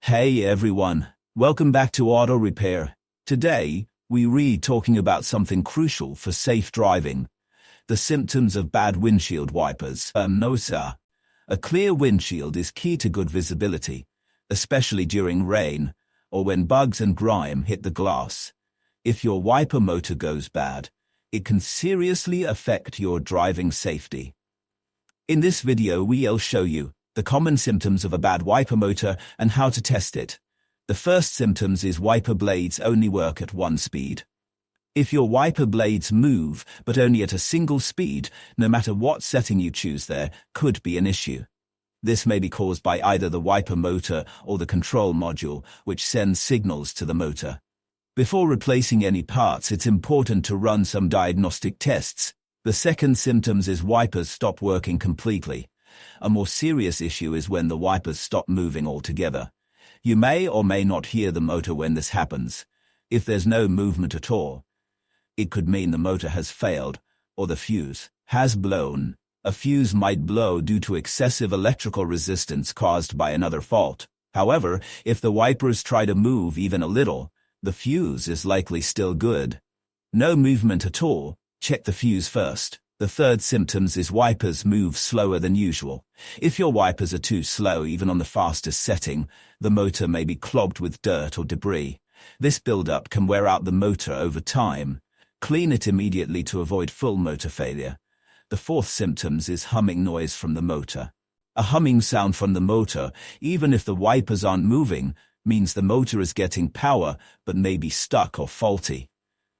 Hey everyone, welcome back to Auto Repair. Today, we're talking about something crucial for safe driving. The symptoms of bad windshield wipers. A clear windshield is key to good visibility, especially during rain or when bugs and grime hit the glass. If your wiper motor goes bad, it can seriously affect your driving safety. In this video, we'll show you the common symptoms of a bad wiper motor and how to test it. The first symptoms is wiper blades only work at one speed. If your wiper blades move, but only at a single speed, no matter what setting you choose, there could be an issue. This may be caused by either the wiper motor or the control module, which sends signals to the motor. Before replacing any parts, it's important to run some diagnostic tests. The second symptoms is wipers stop working completely. A more serious issue is when the wipers stop moving altogether. You may or may not hear the motor when this happens. If there's no movement at all, it could mean the motor has failed or the fuse has blown. A fuse might blow due to excessive electrical resistance caused by another fault. However, if the wipers try to move even a little, the fuse is likely still good. No movement at all, check the fuse first. The third symptoms is wipers move slower than usual. If your wipers are too slow even on the fastest setting, the motor may be clogged with dirt or debris. This buildup can wear out the motor over time. Clean it immediately to avoid full motor failure. The fourth symptoms is humming noise from the motor. A humming sound from the motor, even if the wipers aren't moving, means the motor is getting power but may be stuck or faulty.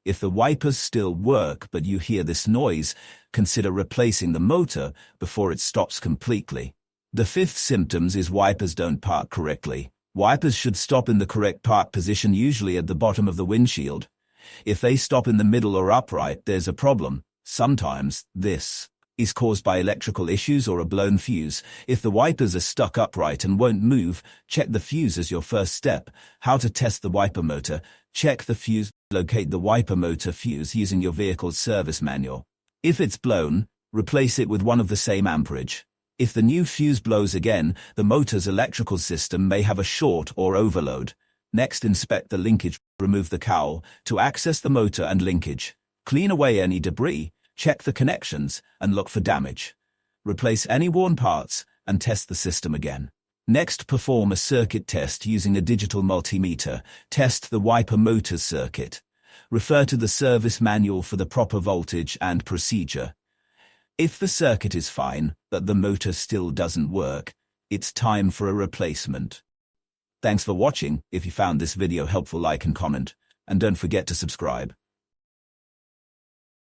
If the wipers still work but you hear this noise, consider replacing the motor before it stops completely. The fifth symptoms is wipers don't park correctly. Wipers should stop in the correct park position, usually at the bottom of the windshield. If they stop in the middle or upright, there's a problem. Sometimes this is caused by electrical issues or a blown fuse. If the wipers are stuck upright and won't move, check the fuse as your first step. How to test the wiper motor? Check the fuse. Locate the wiper motor fuse using your vehicle's service manual. If it's blown, replace it with one of the same amperage. If the new fuse blows again, the motor's electrical system may have a short or overload. Next, inspect the linkage. Remove the cowl to access the motor and linkage. Clean away any debris, check the connections, and look for damage. Replace any worn parts and test the system again. Next, perform a circuit test using a digital multimeter. Test the wiper motor's circuit. Refer to the service manual for the proper voltage and procedure. If the circuit is fine, but the motor still doesn't work, it's time for a replacement. Thanks for watching. If you found this video helpful, like and comment, and don't forget to subscribe.